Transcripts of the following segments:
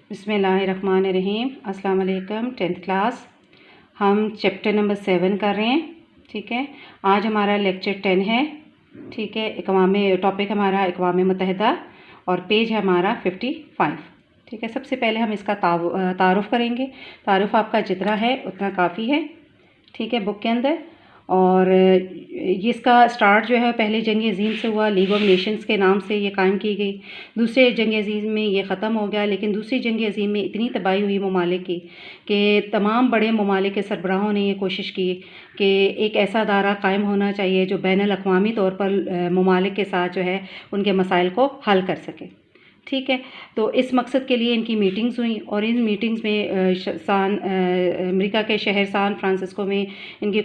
बिस्मिल्लाहिर्रहमानिर्रहीम। अस्सलाम वालेकुम। 10th क्लास हम चैप्टर नंबर 7 कर रहे हैं। ठीक है, आज हमारा लेक्चर 10 है। ठीक है, टॉपिक हमारा अक़वाम मुत्तहिदा और पेज है हमारा 55। ठीक है, सबसे पहले हम इसका तारुफ़ करेंगे। तारुफ़ आपका जितना है उतना काफ़ी है। ठीक है, बुक के अंदर। और ये इसका स्टार्ट जो है पहले जंग अज़ीम से हुआ। लीग ऑफ नेशंस के नाम से ये कायम की गई। दूसरे जंग अज़ीम में ये ख़त्म हो गया, लेकिन दूसरी जंग अज़ीम में इतनी तबाही हुई ममालिक की कि तमाम बड़े ममालिक के सरबराहों ने ये कोशिश की कि एक ऐसा अदारा कायम होना चाहिए जो बैनुल अक़वामी तौर पर ममालिक के साथ जो है उनके मसाइल को हल कर सके। ठीक है, तो इस मकसद के लिए इनकी मीटिंग्स हुई और इन मीटिंग्स में अमेरिका के शहर सान फ्रांसिस्को में इनकी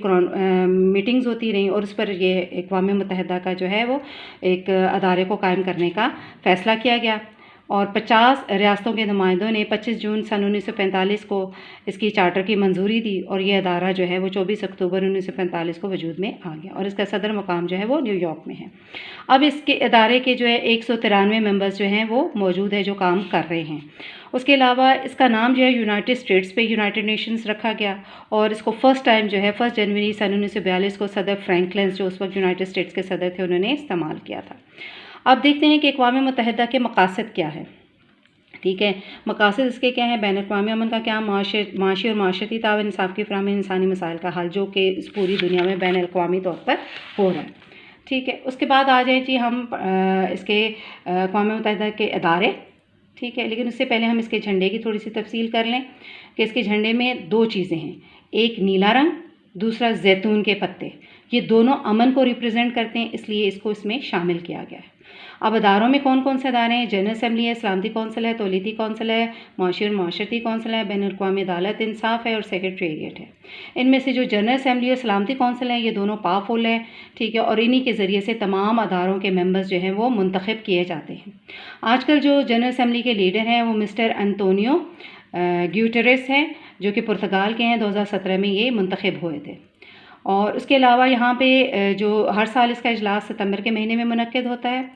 मीटिंग्स होती रहीं और उस पर ये अक़वाम मुत्तहिदा का जो है वो एक अदारे को कायम करने का फ़ैसला किया गया। और 50 रियासतों के नुमाइंदों ने 25 जून सन 1945 को इसकी चार्टर की मंजूरी दी और ये अदारा जो है वो 24 अक्टूबर 1945 को वजूद में आ गया और इसका सदर मुकाम जो है वो न्यूयॉर्क में है। अब इसके अदारे के जो है 193 मेंबर्स जो हैं वो मौजूद है जो काम कर रहे हैं। उसके अलावा इसका नाम जो है यूनाइटेड स्टेट्स पे यूनाइटेड नेशंस रखा गया और इसको फ़र्स्ट टाइम जो है 1 जनवरी सन 1942 को सदर फ्रैंकलिन जो उस वक्त यूनाइटेड स्टेट्स के सदर थे उन्होंने इस्तेमाल किया था। अब देखते हैं कि अक़वाम मुत्तहिदा के मकासद क्या है। ठीक है, मकासद इसके क्या है? बैनुल-अक़वामी अमन का क्या, माशी और माशरती ताउन, इंसाफ की फ़राहमी, इंसानी मसाइल का हल जो कि इस पूरी दुनिया में बैनुल-अक़वामी तौर पर हो रहा है। ठीक है, उसके बाद आ जाए जी हम इसके अक़वाम मुत्तहिदा के अदारे। ठीक है, लेकिन उससे पहले हम इसके झंडे की थोड़ी सी तफसील कर लें कि इसके झंडे में दो चीज़ें हैं, एक नीला रंग, दूसरा जैतून के पत्ते। ये दोनों अमन को रिप्रेजेंट करते हैं, इसलिए इसको इसमें शामिल किया गया है। अब अदारों में कौन कौन से अदारे हैं? जनरल असम्बली है, सलामती कौंसिल है, तौलीदी कौंसिल है, माशी और माशरती कौंसिल है, बैनुल-अक़वामी अदालत इंसाफ है और सेक्रेटेरिएट है। इनमें से जो जनरल असम्बली और सलामती कौंसिल है ये दोनों पावरफुल है। ठीक है, और इन्हीं के ज़रिए से तमाम अदारों के मेंबर्स जो हैं वो मुंतखब किए जाते हैं। आजकल जो जनरल असम्बली के लीडर हैं वो मिस्टर एंटोनियो ग्यूटेरेस हैं जो कि पुर्तगाल के हैं। 2017 में ये मुंतखब हुए थे। और उसके अलावा यहाँ पे जो हर साल इसका इजलास सितंबर के महीने में मुनक्किद होता है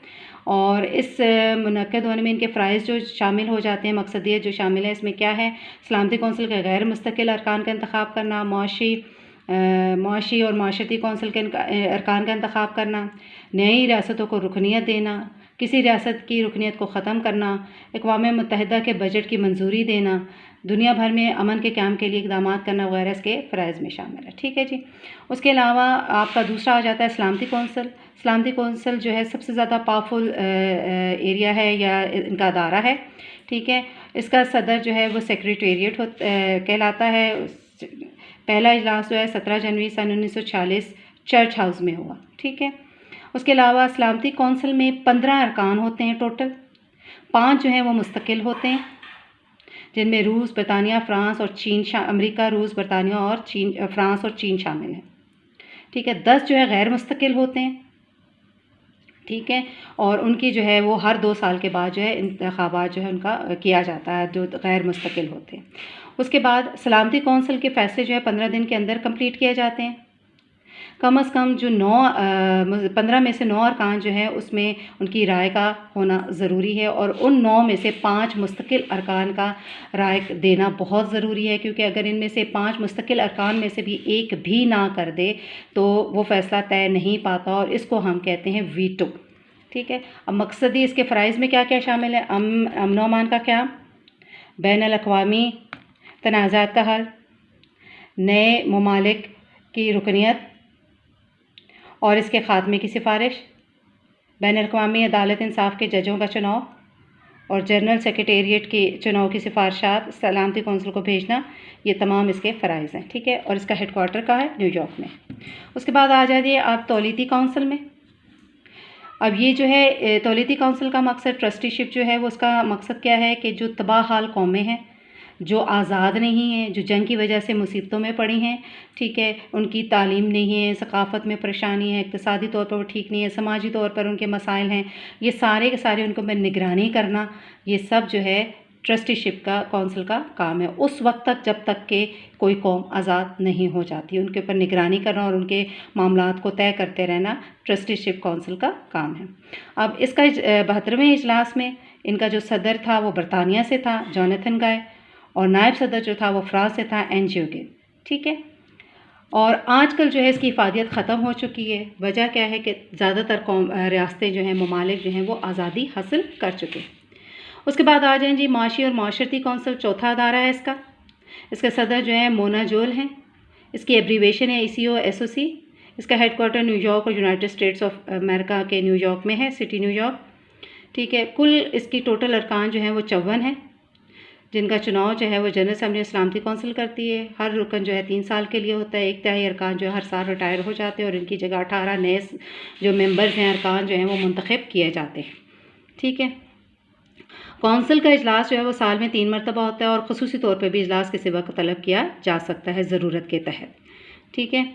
और इस मुनक्किद होने में इनके फ़राइज़ जो शामिल हो जाते हैं, मकसदियत जो शामिल है इसमें क्या है? सलामती कौंसिल के गैर मुस्तकिल अरकान का इंतख़ाब करना, मुआशी और माशरती कौंसिल के अरकान का इंतख़ाब करना, नई रियासतों को रुकनीत देना, किसी रियासत की रुकनीत को ख़त्म करना, अक़वाम मुत्तहिदा के बजट की मंजूरी देना, दुनिया भर में अमन के क़याम के लिए इक़दामात करना वगैरह इसके फ़राइज़ में शामिल है। ठीक है जी। उसके अलावा आपका दूसरा आ जाता है सलामती कौंसिल। सलामती कौंसिल जो है सबसे ज़्यादा पावरफुल एरिया है या इनका अदारा है। ठीक है, इसका सदर जो है वो सेक्रेटेरिएट कहलाता है। पहला इजलास जो है 17 जनवरी सन 1946 चर्च हाउस में हुआ। ठीक है, उसके अलावा सलामती कौंसिल में 15 अरकान होते हैं टोटल। 5 जो हैं वो मुस्तकिल होते हैं जिनमें रूस, बरतानिया, फ़्रांस और चीन अमेरिका, रूस, बरतानिया और चीन, फ़्रांस और चीन शामिल हैं। ठीक है, 10 जो है गैर मुस्तकिल होते हैं। ठीक है, और उनकी जो है वो हर 2 साल के बाद जो है इंतख़ाबात जो है उनका किया जाता है जो गैर मुस्तकिल होते हैं। उसके बाद सलामती कौंसिल के फ़ैसले जो है 15 दिन के अंदर कंप्लीट किए जाते हैं। कम से कम जो 15 में से 9 अरकान जो हैं उसमें उनकी राय का होना ज़रूरी है और उन 9 में से 5 मुस्तकिल अरकान का राय देना बहुत ज़रूरी है, क्योंकि अगर इनमें से 5 मुस्तकिल अरकान में से भी एक भी ना कर दे तो वो फ़ैसला तय नहीं पाता और इसको हम कहते हैं वीटो। ठीक है, अब मकसदी इसके फ़राइज़ में क्या क्या शामिल है? अमन अमान का क़याम, बैनुल-अक़वामी तनाज़ात का हल, नए ममालिक की रुकनीत और इसके ख़ात्मे की सिफारिश, बैनुल-अक़वामी अदालत इंसाफ के जजों का चुनाव और जनरल सेक्रेटेरिएट के चुनाव की सिफारिशात सलामती कौंसिल को भेजना, ये तमाम इसके फ़राइज़ हैं। ठीक है, और इसका हेडक्वार्टर कहाँ है? न्यूयॉर्क में। उसके बाद आ जाइए आप तौलीदी कौंसिल में। अब ये जो है तौलीदी कौंसिल का मकसद ट्रस्टीशिप जो है वो उसका मकसद क्या है कि जो तबाह हाल कौमें हैं, जो आज़ाद नहीं हैं, जो जंग की वजह से मुसीबतों में पड़ी हैं, ठीक है, उनकी तालीम नहीं है, सकाफ़त में परेशानी है, इक़्तिसादी तौर पर वो ठीक नहीं है, समाजी तौर पर उनके मसाइल हैं, ये सारे के सारे उनको में निगरानी करना, ये सब जो है ट्रस्टीशिप का कौंसिल का काम है। उस वक्त तक जब तक कि कोई कौम आज़ाद नहीं हो जाती, उनके ऊपर निगरानी करना और उनके मामलात को तय करते रहना ट्रस्टीशिप कौंसिल का काम है। अब इसका 72वें इजलास में इनका जो सदर था वो बरतानिया से था, जोनाथन गाय, और नायब सदर जो था वो फ्रांस से था, एनजियोगिन। ठीक है, और आजकल जो है इसकी इफादियत ख़त्म हो चुकी है। वजह क्या है कि ज़्यादातर रियासतें जो हैं, ममालिक जो हैं, वो आज़ादी हासिल कर चुके हैं। उसके बाद आ जाएँ जी माशी और माशरती कौंसल, चौथा अदारा है इसका। इसके सदर जो हैं मोना जोल हैं। इसकी एब्रीवेशन है ECOSOC। इसका हेडक्वार्टर न्यूयॉर्क और यूनाइटेड स्टेट्स ऑफ अमेरिका के न्यूयॉर्क में है, सिटी न्यूयॉर्क। ठीक है, कुल इसकी टोटल अरकान जो हैं वो 54 हैं, जिनका चुनाव जो है वो जनरल असम्बली सलामती कौंसिल करती है। हर रुकन जो है 3 साल के लिए होता है। 1/3 अरकान जो है हर साल रिटायर हो जाते हैं और इनकी जगह 18 नए जो मेंबर्स हैं, अरकान जो हैं वो मुंतखब किए जाते हैं। ठीक है, कौंसिल का इजलास जो है वो साल में 3 मरतबा होता है और ख़ुसूसी तौर पर भी इजलास किसी वक्त तलब किया जा सकता है ज़रूरत के तहत। ठीक है,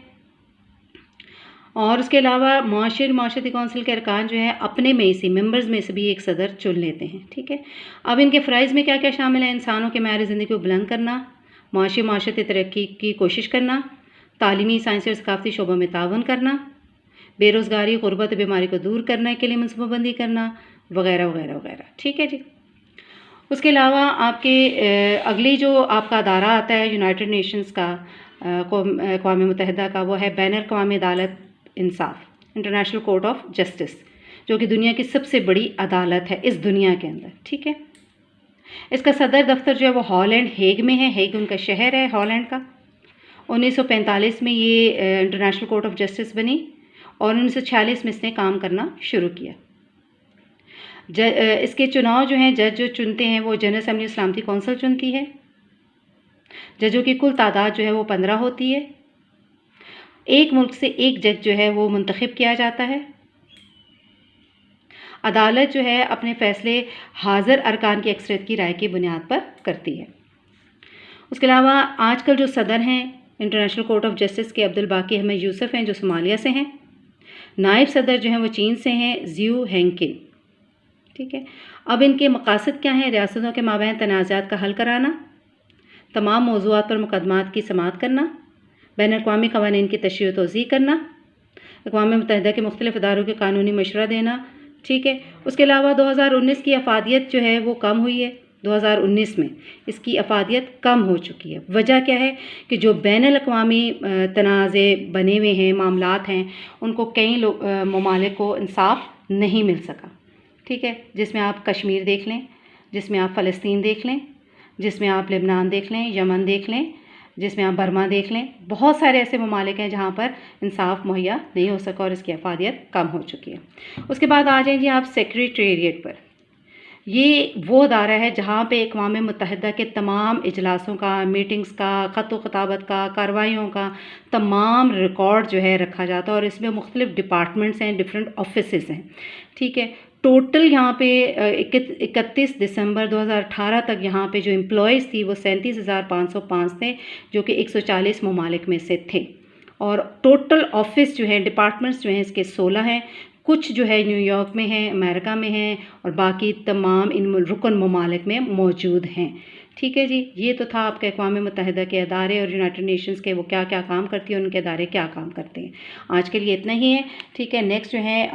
और उसके अलावा माशरती कौंसिल के अरकान जो है अपने में से मेंबर्स में से भी एक सदर चुन लेते हैं। ठीक है, अब इनके फ़राइज़ में क्या क्या शामिल है? इंसानों के मेयार ज़िंदगी को बुलंद करना, माशरती तरक्की की कोशिश करना, तालीमी, साइंसी और सकाफ़ती शोबों में ताउन करना, बेरोज़गारी, गुर्बत, बीमारी को दूर करने के लिए मनसूबाबंदी करना, वगैरह वगैरह वगैरह। ठीक है जी। उसके अलावा आपके अगली जो आपका अदारा आता है यूनाइटेड नेशंस का, अक़वाम मुत्तहिदा का, वो है बैन अक़वामी अदालत इंसाफ, इंटरनेशनल कोर्ट ऑफ जस्टिस, जो कि दुनिया की सबसे बड़ी अदालत है इस दुनिया के अंदर। ठीक है, इसका सदर दफ्तर जो है वो हॉलैंड हेग में है। हेग उनका शहर है हॉलैंड का। 1945 में ये इंटरनेशनल कोर्ट ऑफ जस्टिस बनी और 1946 में इसने काम करना शुरू किया। इसके चुनाव जो हैं, जज जो चुनते हैं वो जनरल असम्बली सलामती कौंसिल चुनती है। जजों की कुल तादाद जो है वो 15 होती है। एक मुल्क से एक जज जो है वो मुंतखब किया जाता है। अदालत जो है अपने फ़ैसले हाज़िर अरकान की अक्सरियत की राय की बुनियाद पर करती है। उसके अलावा आजकल जो सदर हैं इंटरनेशनल कोर्ट ऑफ जस्टिस के, अब्दुल बाकी अहमद यूसुफ हैं, जो सोमालिया से हैं। नायब सदर जो हैं वो चीन से हैं, ज़ियू हेंकिन। ठीक है, अब इनके मकासद क्या हैं? रियासतों के माबैन तनाज़ात का हल कराना, तमाम मौज़ूआत पर मुकदमात की समाअत करना, बैनुल-अक़वामी क़वानीन की तशरीह व तौज़ीह करना, अक़वाम मुत्तहिदा के मुख्तलिफ़ इदारों के कानूनी मशवरा देना। ठीक है, उसके अलावा 2019 की अफादियत जो है वो कम हुई है। 2019 में इसकी अफादियत कम हो चुकी है। वजह क्या है कि जो बैनुल-अक़वामी तनाज़े बने हुए हैं, मामलात हैं, उनको कई ममालिक को इंसाफ नहीं मिल सका। ठीक है, जिसमें आप कश्मीर देख लें, जिसमें आप फ़लस्तीन देख लें, जिसमें आप लेबनान देख लें, यमन देख लें, जिसमें आप बर्मा देख लें। बहुत सारे ऐसे ममालिक हैं जहाँ पर इंसाफ मुहैया नहीं हो सका और इसकी अफादियत कम हो चुकी है। उसके बाद आ जाएँ जी आप सेक्रेटेरिएट पर। ये वो अदारा है जहाँ पे अक़वाम मुत्तहिदा के तमाम इजलासों का, मीटिंग्स का, ख़त व ख़िताबत का, कार्रवाइयों का तमाम रिकॉर्ड जो है रखा जाता है और इसमें मुख्तलिफ़ डिपार्टमेंट्स हैं, डिफरेंट ऑफिसेस हैं। ठीक है, टोटल यहाँ पे 31 दिसंबर 2018 तक यहाँ पे जो एम्प्लॉयज़ थी वो 37,505 थे, जो कि 140 ममालिक में से थे। और टोटल ऑफिस जो है, डिपार्टमेंट्स जो हैं इसके 16 हैं। कुछ जो है न्यूयॉर्क में हैं, अमेरिका में हैं और बाकी तमाम इन रुकन ममालिक में मौजूद हैं। ठीक है जी, ये तो था आपके अक़वाम मुत्तहिदा के अदारे और यूनाइटेड नेशंस के वो क्या क्या काम करती हैं, उनके अदारे क्या काम करते हैं। आज के लिए इतना ही है। ठीक है, नेक्स्ट जो है